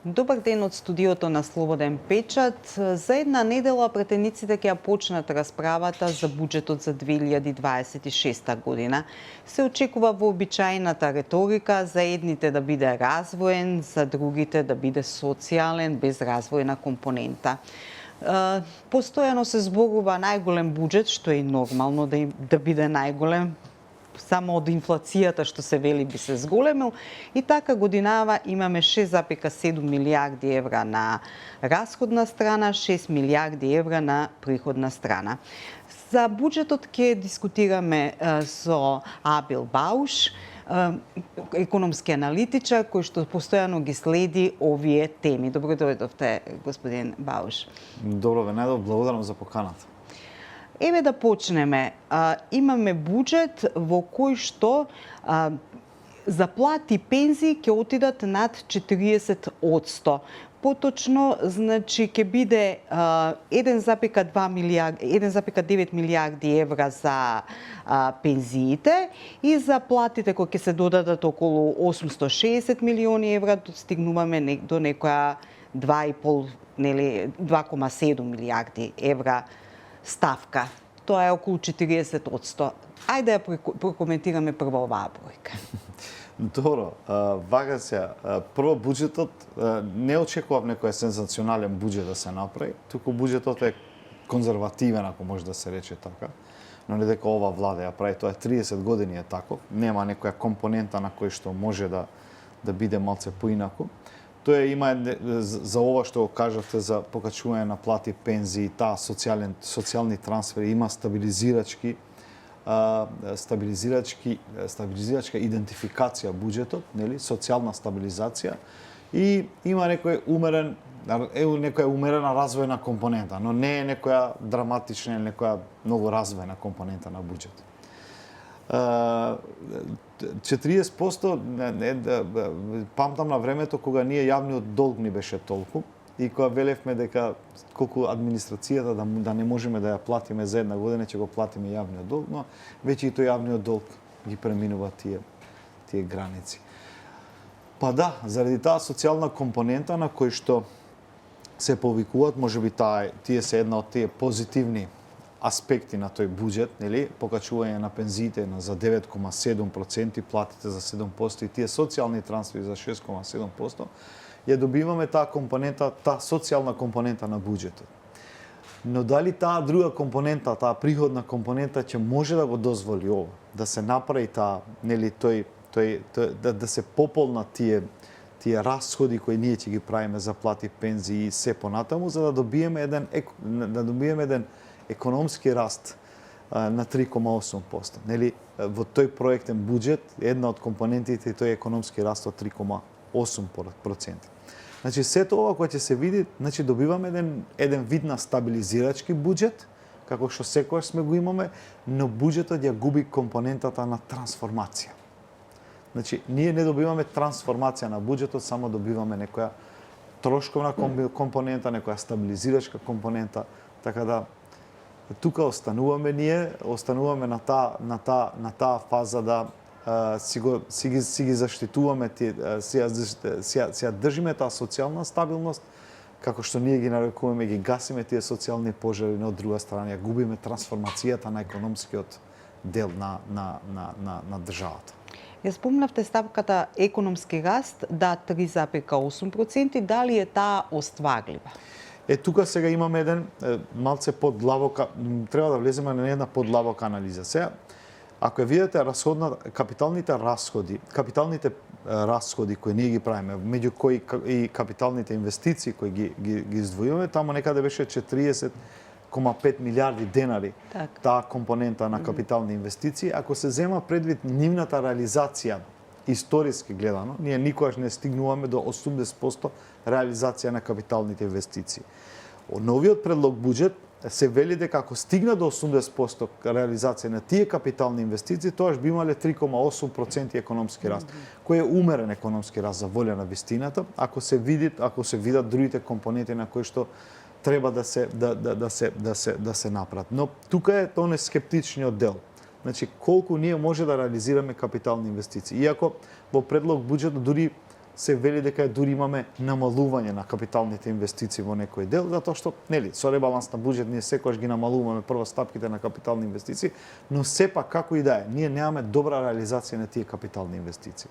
Добар ден од студиото на Слободен печат. За една недела претениците ќе ја почнат расправата за буџетот за 2026 година. Се очекува вообичаената реторика за едните да биде развоен, за другите да биде социјален, без развојна компонента. Постојано се зборува најголем буџет, што е нормално да биде најголем, само од инфлацијата што се вели би се зголемил, и така годинава имаме 6,7 милиарди евра на расходна страна, 6 милиарди евра на приходна страна. За буџетот ќе дискутираме со Абил Бауш, економски аналитичар кој што постојано ги следи овие теми. Добро дојдовте, господин Бауш. Добро ве најдов, благодарам за поканата. Еве да почнеме. Имаме буџет во кој што заплати и пензии ќе отидат над 40%. Поточно, значи, ќе биде 1,9 милиарди евра за пензиите и за платите кои ќе се додадат околу 860 милиони евра, стигнуваме до некоја 2,7 милиарди евра ставка. Тоа е околу 40%. Ајде да ја прокоментираме прво оваа бројка. Добро, вака се, прво буџетот, не очекував некој сензационален буџет да се направи, туку буџетот е конзервативен, ако може да се рече така. Но не дека ова влада ја прави, тоа е 30 години е таков, нема некоја компонента на кој што може да биде малце поинаку. Тоа има за ова што го кажавте за покачување на плати, пензии, таа социјални трансфери, има стабилизирачка идентификација буџетот, нели, социјална стабилизација, и има некоја умерена развојна компонента, но не е некоја драматична или некоја многу развојна компонента на буџетот. 40% памтам на времето кога ние јавниот долг ни беше толку и кога велевме дека колку администрацијата да не можеме да ја платиме за една година, ќе го платиме јавниот долг, но веќе и тој јавниот долг ги преминува тие граници. Па да, заради таа социјална компонента на кој што се повикуваат, можеби тие се една од тие позитивни аспекти на тој буџет, нели, покачување на пензиите за 9,7%, платите за 7% и тие социјални трансфери за 6,7%, ја добиваме таа компонента, таа социјална компонента на буџетот. Но дали таа друга компонента, таа приходна компонента ќе може да го дозволи ова, да се направи таа, нели, да се пополнат тие расходи кои ние ќе ги правиме за плати, пензии и се понатаму, за да добиеме еден економски раст на 3,8%. Нели, во тој проектен буџет една од компонентите е тој економски раст од 3,8%. Значи сето ова кога ќе се види, значи добиваме еден вид на стабилизирачки буџет, како што секогаш сме го имаме, но буџетот ја губи компонентата на трансформација. Значи ние не добиваме трансформација на буџетот, само добиваме некоја трошковна компонента, некоја стабилизирачка компонента, така да тука остануваме на таа фаза да си ги заштитуваме, си ја држиме таа социјална стабилност, како што ние ги нарекуваме, ги гасиме тие социјални пожари, но од друга страна ја губиме трансформацијата на економскиот дел на државата. Ја спомнавте ставката економски раст, да, 3,8%, дали е таа остварлива? Тука сега имаме еден малце подлабока, треба да влеземе на една подлабока анализа. Сега, ако ја видите капиталните расходи кои ние ги правиме, меѓу кои и капиталните инвестиции кои ги издвојуваме, таму некаде беше 40,5 милиарди денари таа компонента на капитални инвестиции. Ако се зема предвид нивната реализација, историски гледано, ние никогаш не стигнуваме до 80% реализација на капиталните инвестиции. Новиот предлог буџет се вели дека ако стигна до 80% реализација на тие капитални инвестиции, тоаш би имале 3,8% економски раст, кој е умерен економски раст за волја на вистината, ако се видат другите компоненти на кои што треба да се направат. Но тука е тој скептичниот дел. Значи, колку ние може да реализираме капитални инвестиции. Иако во предлог буџет дури се вели дека дури имаме намалување на капиталните инвестиции во некој дел, затоа што, нели, со ребаланс на буџет ние секогаш ги намалуваме прво стапките на капитални инвестиции, но сепак како и да е, ние немаме добра реализација на тие капитални инвестиции.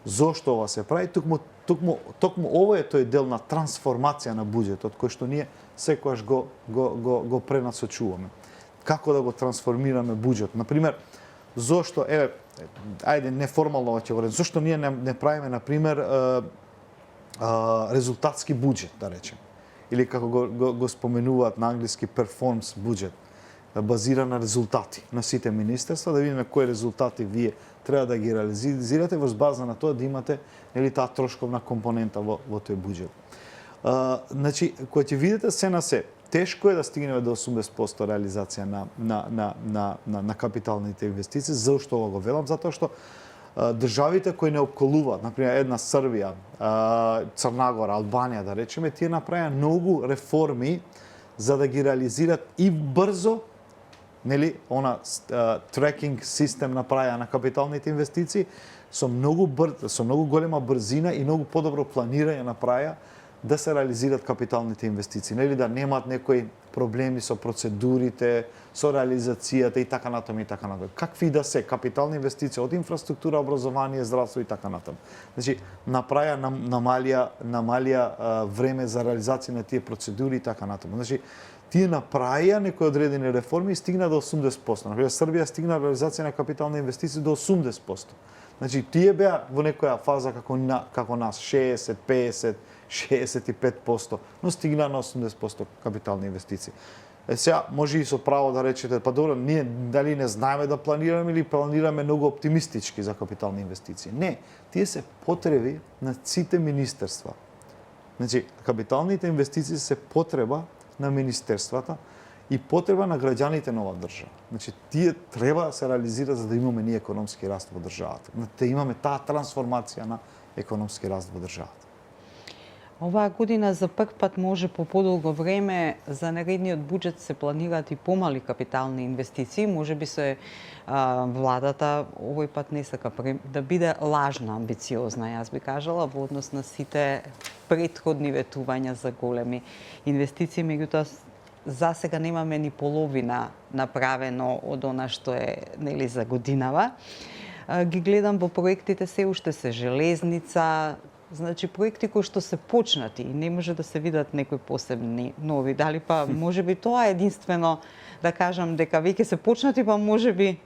Зошто ова се прави? Токму ова е тој дел на трансформација на буџетот кој што ние секогаш го пренасочуваме. Како да го трансформираме буџет? Например, зошто, ајде неформално ќе говорам, зошто ние не правиме, например, резултатски буџет, да речем, или како го споменуваат на англиски performance буџет, базиран на резултати на сите министерства, да видиме кои резултати вие треба да ги реализирате врз база на тоа да имате, нели, таа трошковна компонента во тој буџет. Значи, кога ќе видите се на се, тешко е да стигнеме до 80% реализација на капиталните инвестиции. Зашто ова го велам? Затоа што државите кои не опколуваат, например една Србија, Црна Гора, Албанија, да речеме, тие направија многу реформи за да ги реализираат и брзо, нели, трекинг систем направија на капиталните инвестиции со многу голема брзина и многу подобро планирање направија да се реализираат капиталните инвестиции, нели, да немаат некои проблеми со процедурите, со реализацијата и така натаму и така натаму. Какви да се капитални инвестиции од инфраструктура, образование, здравство и така натаму. Значи, намалија време за реализација на тие процедури и така натаму. Значи, тие направија некои одредени реформи и стигна до 80%. Например, Србија стигна реализација на капитални инвестиции до 80%. Значи, тие беа во некоја фаза како нас, 60, 50, 65%, но стигна на 80% капитални инвестиции. Сега, може и со право да речете, па добро, ние дали не знаеме да планираме или планираме многу оптимистички за капитални инвестиции. Не, тие се потреби на сите министерства. Значи, капиталните инвестиции се потреба на министерствата и потреба на граѓаните на оваа држава. Значи, тие треба да се реализира за да имаме ние економски раст во државата. Да имаме таа трансформација на економски раст во државата. Оваа година за прв пат може по подолго време за наредниот буџет се планираат и помали капитални инвестиции. Може би се владата овој пат не сака да биде лажна амбициозна, јас би кажала, во однос на сите претходни ветувања за големи инвестиции, меѓутоа за сега немаме ни половина направено од она што е, нели, за годинава. Ги гледам во проектите, се уште се железница, значи проекти кои што се почнати и не може да се видат некои посебни нови. Дали па може би тоа е единствено да кажам дека веќе се почнати, па може би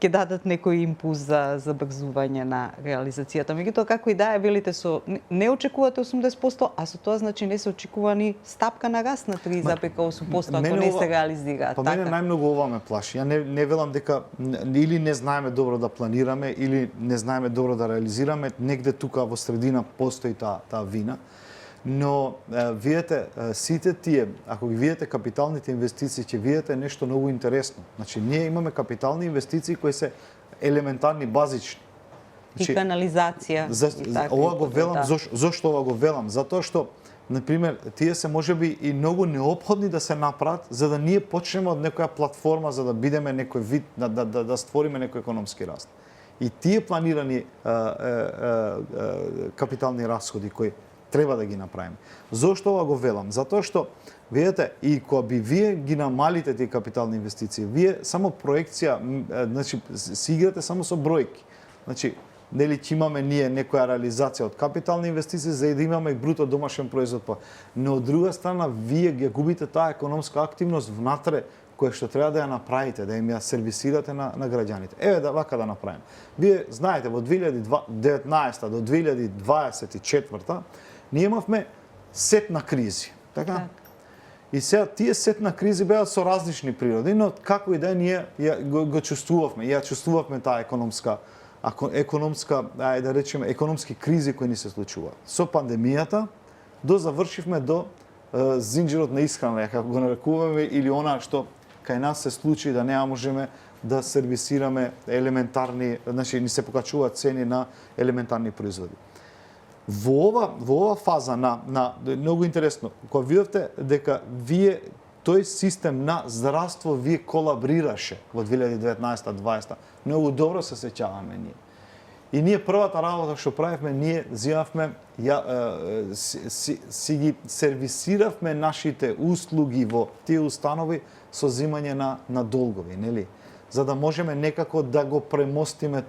ќе дадат некој импулс за забрзување на реализацијата. Меѓутоа, како и да е, велите со не очекувате 80%, а со тоа значи не се очекува ни стапка на раст на 3,8% ако не се реализираат. Па мене најмногу ова ме плаши. Ја не велам дека или не знаеме добро да планираме, или не знаеме добро да реализираме, негде тука во средина постои таа вина. Но видете, сите тие, ако ги видите капиталните инвестиции, ќе видите нешто многу интересно. Значи, ние имаме капитални инвестиции кои се елементарни, базични. Значи, и канализација. Ова го велам, зошто ова го велам? Затоа што, например, тие се можеби и многу неопходни да се направат, за да ние почнеме од некоја платформа за да бидеме некој вид, да створиме некој економски раст. И тие планирани капитални расходи кои треба да ги направиме. Зошто ова го велам? Затоа што, видите, и кога би вие ги намалите тие капитални инвестиции, вие само проекција, значи, си играте само со бројки. Значи, нели ќе имаме ние некоја реализација од капитални инвестиции за да имаме и бруто домашен производ, но од друга страна вие ги губите таа економска активност внатре која што треба да ја направите, да им ја сервисирате на граѓаните. Еве да вака да направиме. Вие знаете, во 2019 до 2024 ние имавме сет на кризи, така? И сега тие сет на кризи беа со различни природи, но како и да ние го чувствувавме, ја чувствувавме таа економска, ајде да речеме, економски кризи кои ни се случуваат. Со пандемијата завршивме до зинџирот на исхрана, како го нарекуваме, или она што кај нас се случи да не можеме да сервисираме елементарни, значи ни се покачуваат цени на елементарни производи. Во ова фаза многу интересно, кога видовте дека тој систем на здравство колабрираше во 2019-2020, многу добро се сеќаваме ние. И ние првата работа што правевме, ние зимавме, си ги сервисиравме нашите услуги во тие установи со зимање на долгови, нели? За да можеме некако да го премостиме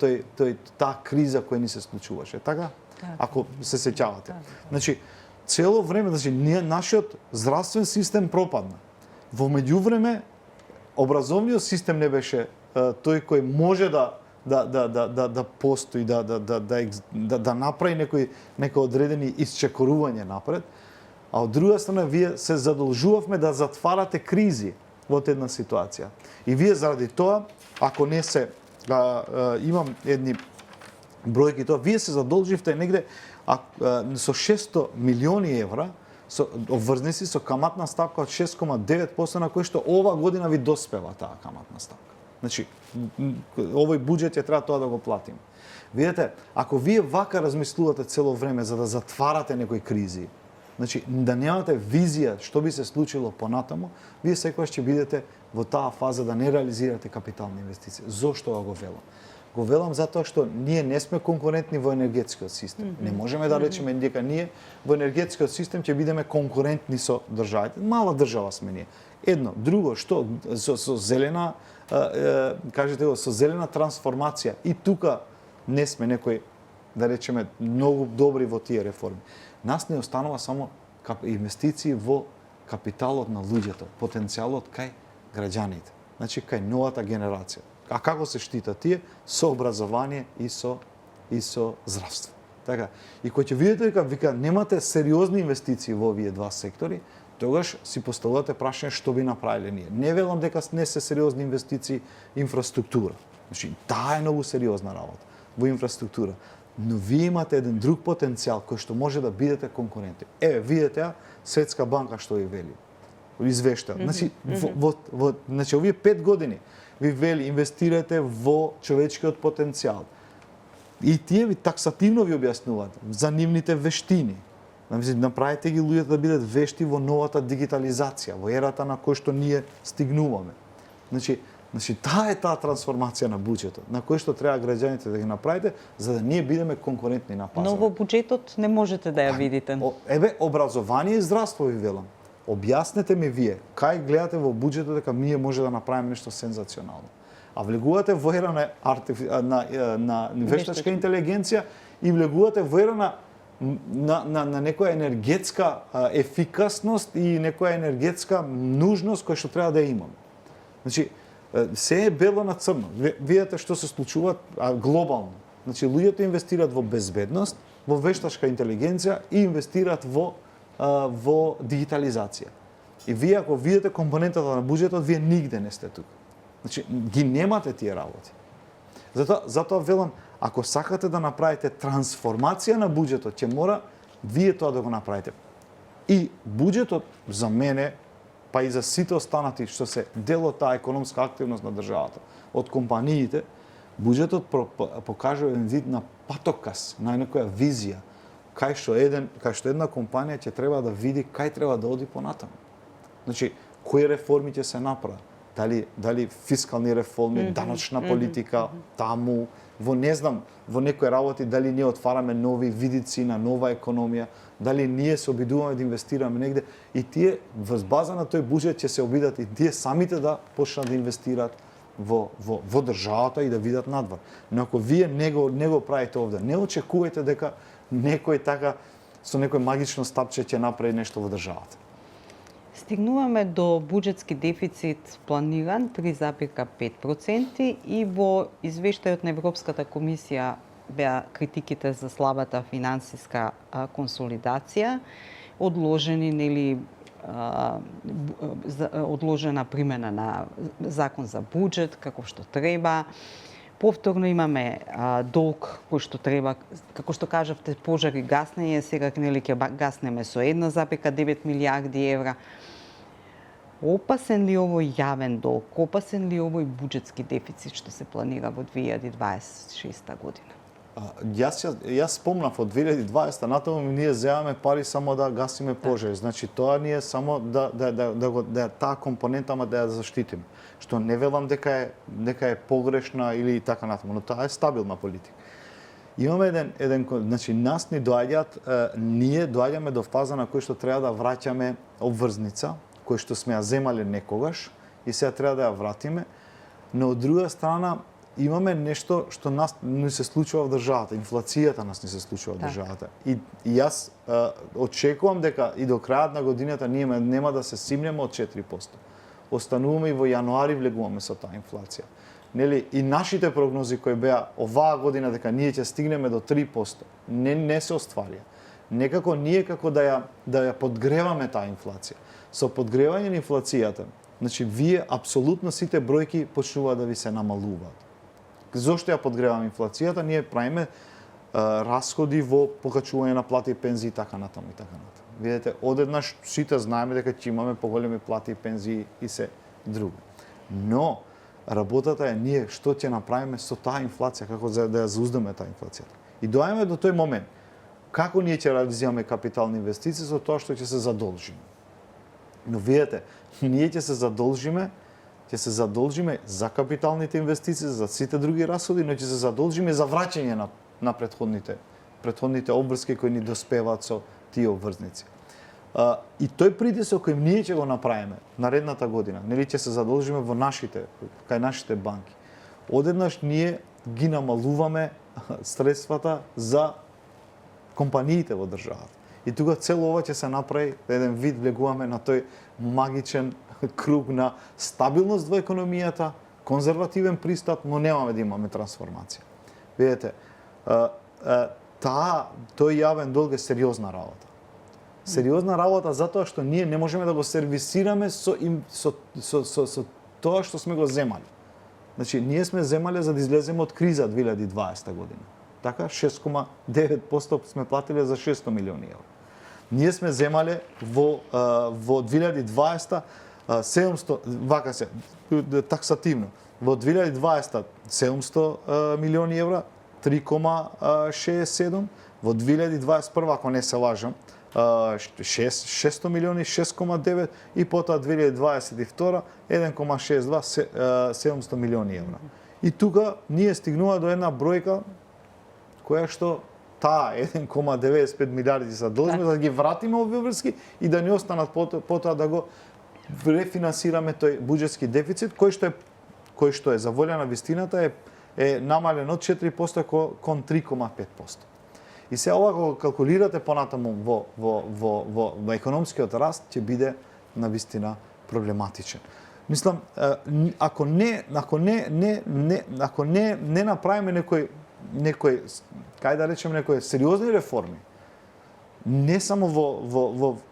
таа криза која ни се случуваше, така? Ако се сеќавате. Значи, цело време, значи, нашиот здравствен систем пропадна. Во меѓувреме, образовниот систем не беше тој кој може да постои, да направи некои одредени исчекорување напред, а од друга страна вие се задолжувавме да затварате кризи во една ситуација. И вие заради тоа, ако не се имам едни бројки тоа, вие се задолживте негде со 600 милиони евра обврзани со каматна ставка од 6,9% на кој што ова година ви доспева таа каматна ставка. Значи, овој буџет ќе треба тоа да го платиме. Видете, ако вие вака размислувате цело време за да затварате некои кризи, значи да немате визија што би се случило понатаму, вие секогаш ќе бидете во таа фаза да не реализирате капитални инвестиции. Зошто го велам? Го велам затоа што ние не сме конкурентни во енергетскиот систем. Не можеме да речеме дека ние во енергетскиот систем ќе бидеме конкурентни со државите. Мала држава сме ние. Едно, друго, што со зелена кажете го, со зелена трансформација и тука не сме некои, да речеме, многу добри во тие реформи. Нас не останува само инвестиции во капиталот на луѓето, потенцијалот кај граѓаните, значи кај новата генерација. А како се штитат тие? Со образование и со здравство. Така. И кој ќе видите дека немате сериозни инвестиции во овие два сектори, тогаш си поставувате прашање што би направиле ние. Не велам дека не се сериозни инвестиции инфраструктура. Значи, таа е многу сериозна работа во инфраструктура. Но вие имате еден друг потенцијал кој што може да бидете конкуренти. Видете Светска банка што ви вели. Извештаат. Значи, значи овие 5 години ви вели инвестирате во човечкиот потенцијал. И тие ви таксативно ви објаснуваат за нивните вештини. Направете ги луѓето да бидат вешти во новата дигитализација, во ерата на кој што ние стигнуваме. Значи таа е таа трансформација на буџетот, на кој што треба граѓаните да ги направите, за да ние бидеме конкурентни на пазарот. Но во буџетот не можете да ја видите. Образование и здравство ви велам. Објаснете ми вие, кај гледате во буџетот дека ние може да направиме нешто сензационално. А влегувате во ера на вештачка интелигенција и влегувате во ера на некоја енергетска ефикасност и некоја енергетска нужност која што треба да ја имаме. Значи, се е бело на црно. Видете што се случува глобално. Значи, луѓето инвестираат во безбедност, во вештачка интелигенција и инвестираат во дигитализација. И вие, ако видите компонентата на буџетот, вие нигде не сте тука. Значи, ги немате тие работи. Затоа велам, ако сакате да направите трансформација на буџетот, ќе мора вие тоа да го направите. И буџетот за мене, па и за сите останати што се дел од таа економска активност на државата, од компаниите, буџетот покажува еден вид на патоказ, на некоја визија, кај што една компанија ќе треба да види кај треба да оди понатаму. Значи, кои реформи ќе се направат? Дали фискални реформи, даночна политика, таму, во некои работи, дали ние отвараме нови видици на нова економија, дали ние се обидуваме да инвестираме негде, и тие врз база на тој буџет ќе се обидат и тие самите да почнат да инвестираат во државата и да видат надвор. Но ако вие не го правите овде, не очекувајте дека некој така со некој магично стапче ќе направи нешто во државата. Стигнуваме до буџетски дефицит планиран 3,5% и во извештајот на Европската комисија беа критиките за слабата финансиска консолидација, одложена примена на закон за буџет како што треба. Повторно имаме долг кој што треба, како што кажавте, пожари гаснење, сега ќе гаснеме со 1,9 милијарди евра. Опасен ли овој јавен долг? Опасен ли овој буџетски дефицит што се планира во 2026 година? Јас спомнав од 2020 натаму ние земаме пари само да гасиме пожари. Значи тоа ни е само да таа компонента да ја заштитиме. Што не велам дека е погрешна или така натаму, но таа е стабилна политика. Имаме значи нас ни ние доаѓаме до фаза на кој што треба да враќаме обврзница, кој што сме ја земале некогаш и сега треба да ја вратиме, но од друга страна имаме нешто што нас не се случува во државата, инфлацијата нас не се случува во државата. И јас очекувам дека и до крајот на годината ние нема да се симнеме од 4%. Остануваме и во јануари влегуваме со таа инфлација. Нели, и нашите прогнози кои беа оваа година дека ние ќе стигнеме до 3%, не се остварија. Некако ние како да ја подгреваме таа инфлација. Со подгревање на инфлацијата, значи вие апсолутно сите бројки почнуваат да ви се намалуваат. Зошто ја подгреваме инфлацијата? Ние правиме расходи во покачување на плати и пензии и така натаму и така натаму. Видете, одеднаш сите знаеме дека ќе имаме поголеми плати и пензии и се друго. Но работата е ние што ќе направиме со таа инфлација, како да ја зауздаме таа инфлација. И доаѓаме до тој момент. Како ние ќе реализираме капитални инвестиции со тоа што ќе се задолжиме. Но видете, ние ќе се задолжиме за капиталните инвестиции, за сите други расходи, но ќе се задолжиме за враќање на претходните обврски кои ни доспеваат со тие обврзници. И тој притисок кој ние ќе го направиме наредната година, нели ќе се задолжиме кај нашите банки. Одеднаш ние ги намалуваме средствата за компаниите во државата. И тука цело ова ќе се направи еден вид влегуваме на тој магичен круг на стабилност во економијата, конзервативен пристап, но немаме да имаме трансформација. Видете, тој јавен долг е сериозна работа. Сериозна работа затоа што ние не можеме да го сервисираме со тоа што сме го земали. Значи, ние сме земале за да излеземе од криза 2020 година. Така, 6,9% сме платиле за 600 милиони евра. Ние сме земале во 2020 700, вака се, таксативно, во 2020 700 милиони евра, 3,67, во 2021, ако не се лажам, 600 милиони, 6,9 и потоа 2022 1,62 700 милиони евра. И тука ние стигнува до една бројка која што таа 1,95 милиарди се должни да ги вратиме овие врски и да не останат потоа да го рефинансираме тој буџетски дефицит кој што е за волја на вистината е намален од 4% кон 3,5%. И се ова кога калкулирате понатаму во економскиот раст ќе биде на вистина проблематичен. Мислам, ако не направиме некој кај да речеме некои сериозни реформи, не само во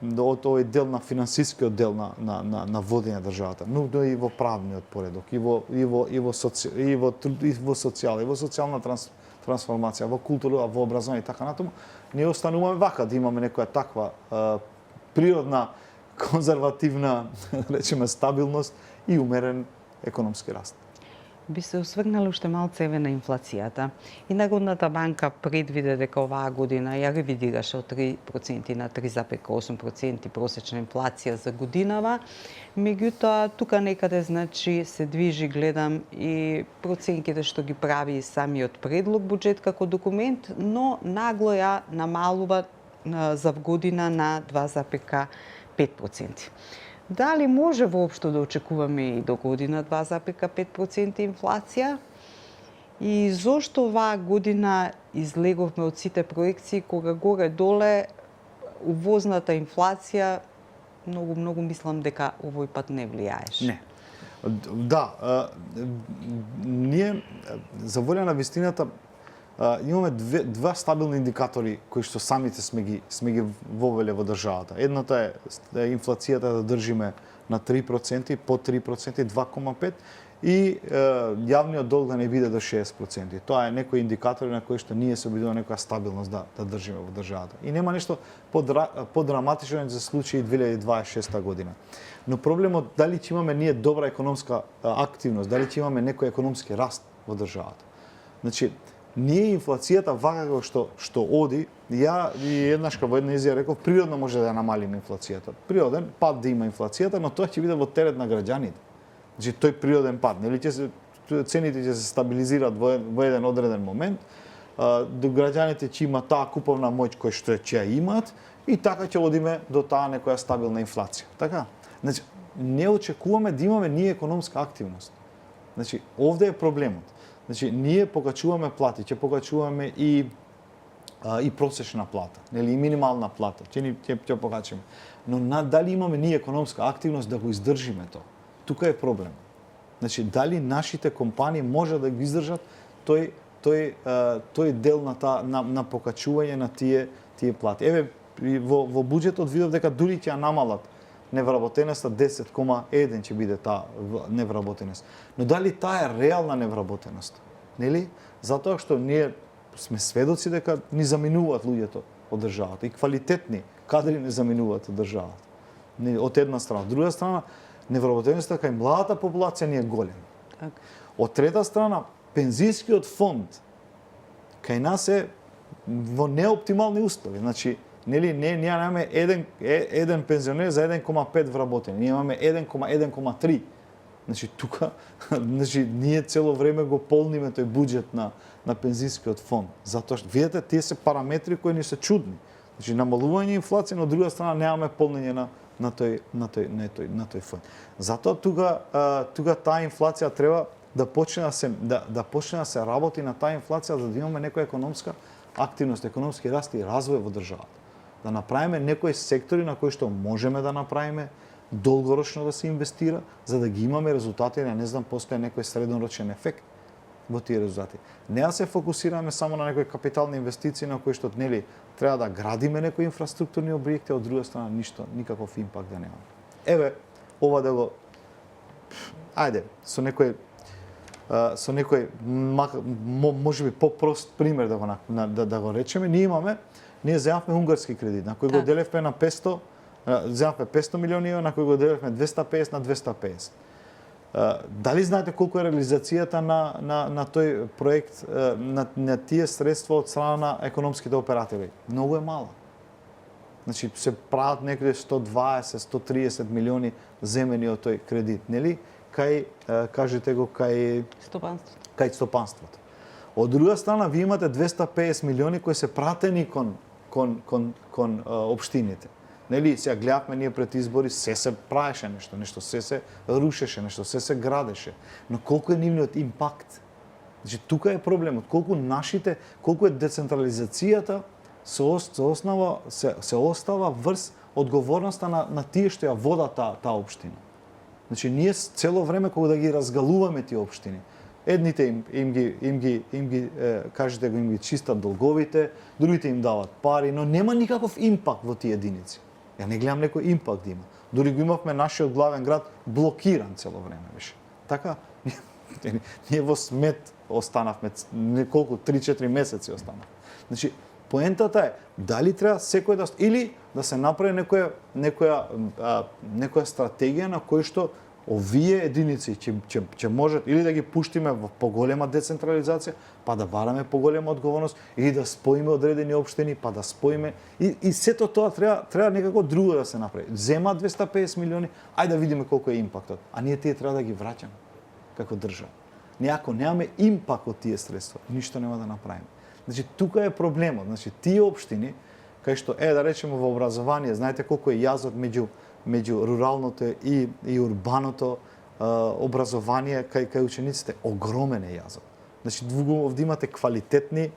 овој дел на финансискиот дел на водење државата, но и во правниот поредок, и во социјал, и во социјална трансформација, во култура, во образование и така натаму, ние остануваме вака да имаме некоја таква природна, конзервативна, речеме, стабилност и умерен економски раст. Би се осврнали уште малце на инфлацијата. И Народната банка предвиде дека оваа година ја ревидираше од 3% на 3,8% просечна инфлација за годинава. Меѓутоа, тука некаде значи се движи, гледам, и проценките што ги прави самиот предлог буџет како документ, но нагло ја намалува за година на 2,5%. Дали може воопшто да очекуваме и до година 2,5% инфлација? И зошто оваа година излеговме од сите проекции кога горе-доле увозната инфлација многу мислам дека овој пат не влијаеше? Не. Да, ние за волја на вистината имаме два стабилни индикатори кои што самите сме ги вовеле во државата. Едната е инфлацијата да држиме на 3%, под 3%, 2,5% и јавниот долг да не биде до 60%. Тоа е некој индикатор на кој што ние се обидуваме некоја стабилност да држиме во државата. И нема нешто подраматично за случај 2026 година. Но проблемот дали ќе имаме ние добра економска активност, дали ќе имаме некој економски раст во државата. Значи, ние инфлацијата вака што оди, ја и еднашка во една изјава реков, природно може да ја намалиме инфлацијата. Природен пад да има инфлацијата, но тоа ќе биде во терет на граѓаните. Значи тој природен пад, нели цените ќе се стабилизираат во еден одреден момент, до граѓаните ќе имаат таа куповна моќ која што ќе ја имаат и така ќе одиме до таа некоја стабилна инфлација. Така? Значи, не очекуваме да имаме ние економска активност. Значи, овде е проблемот. Значи, ние покачуваме плати, ќе покачуваме и просечна плата, нели, и минимална плата, ќе покачиме. Но дали имаме ние економска активност да го издржиме тоа? Тука е проблем. Значи, дали нашите компании може да го издржат тој дел на покачување на тие плати. Еве, во буџетот видов дека дури ќе намалат невработеноста 10,1 ќе биде таа невработеност. Но дали таа е реална невработеност? Нели? Затоа што ние сме сведоци дека ни заминуваат луѓето од државата и квалитетни кадри не заминуваат од државата. Од една страна, од друга страна, невработеноста кај младата популација ни е голема. Так. Од трета страна, пензискиот фонд кај нас е во неоптимални услови. Значи, нели, ние немаме еден пензионер за 1,5 вработени. Ние имаме 1,3. Значи, тука, ние цело време го полниме тој буџет на пензискиот фонд. Затоа што, видите, тие се параметри кои ни се чудни. Значи, намалување инфлација, но од друга страна немаме полнење на тој фонд. Затоа тука таа инфлација треба да почне да се работи на таа инфлација, за да имаме некоја економска активност, економски раст и развој во државата. Да направиме некои сектори на кои што можеме да направиме долгорочно да се инвестира, за да ги имаме резултати, не знам, постои некој среднорочен ефект во тие резултати. Не да се фокусираме само на некои капитални инвестиции на кои што, нели, треба да градиме некои инфраструктурни објекти, од друга страна никаков импакт да немаме. Еве, ова да го ајде, со некој можеби попрост пример да го речеме, ние земавме унгарски кредит, на кој го делевме на 500, земавме 500 милиони евра, на кој го делевме 250 на 250. Дали знаете колку е реализацијата на тој проект, на тие средства од страна на економските оператори? Многу е мала. Значи, се прават некаде 120-130 милиони земени од тој кредит, нели? Кажете го, кај стопанството. Од друга страна, ви имате 250 милиони кои се пратени кон општините. Нели, сега гледавме ние пред избори, се правеше нешто се рушеше, нешто се градеше. Но колку е нивниот импакт? Значи, тука е проблемот. Колку е децентрализацијата се остава врз одговорноста на тие што ја водат таа општина. Значи, ние цело време кога да ги разгалуваме тие општини, едните им ги кажете го, им ги чистат долговите, другите им дават пари, но нема никаков импакт во тие единици. Ја не гледам некој импакт да има. Дури го имавме нашиот главен град блокиран цело време беше. Така, ние во смет останавме, неколку 3-4 месеци останавме. Значи, поентата е, дали треба секој или да се направи некоја стратегија на кој што овие единици ќе можат или да ги пуштиме во поголема децентрализација, па да бараме поголема одговорност, или да споиме одредени општини, па да споиме и сето тоа треба некако друго да се направи. Зема 250 милиони, ајде да видиме колку е импактот, а ние тие треба да ги враќаме како држава. Ние ако немаме импакт од тие средства, ништо нема да направиме. Значи, тука е проблемот. Значи, тие општини, кај што, да речеме во образование, знаете колку е јазот меѓу руралното и урбаното образование кај учениците, огромен е јазот. Значи, овде имате квалитетни,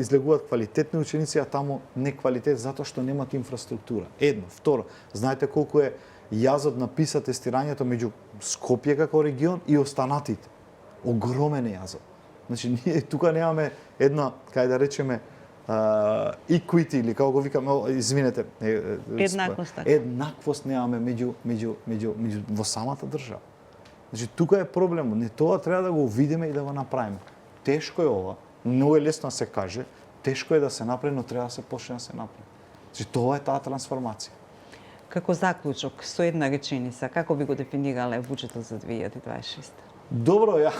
излегуваат квалитетни ученици, а таму не квалитет, затоа што немат инфраструктура. Едно. Второ, знаете колку е јазот на PISA тестирањето меѓу Скопје како регион и останатите. Огромен е јазот. Значи, ние тука немаме една, кај да речеме, equity, или како го викаме, извинете, еднаквост немаме меѓу во самата држава. Значи, тука е проблемот. Не тоа треба да го видиме и да го направиме. Тешко е ова, многу е лесно да се каже, тешко е да се направи, но треба да се почне да се направи. Значи, тоа е таа трансформација. Како заклучок, со една реченица, како би го дефинирале буџетот за 2026? Добро,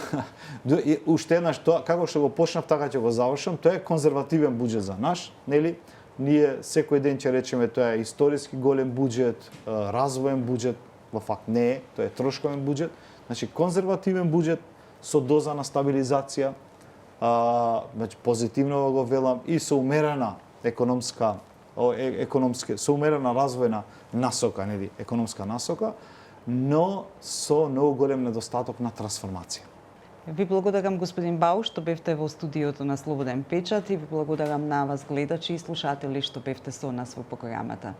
уште еднаш тоа, како што го почнав, така ќе го завршам, тоа е конзервативен буџет за наш, нели? Ние секој ден ќе речеме тоа е историски голем буџет, развоен буџет, во факт не е, тоа е трошковен буџет. Значи, конзервативен буџет со доза на стабилизација, значи позитивно го велам и со умерена со умерена развојна насока, нели, економска насока, но со многу голем недостаток на трансформација. Ви благодарам, господин Бауш, што бевте во студиото на Слободен печат, и ви благодарам на вас, гледачи и слушатели, што бевте со нас во програмата.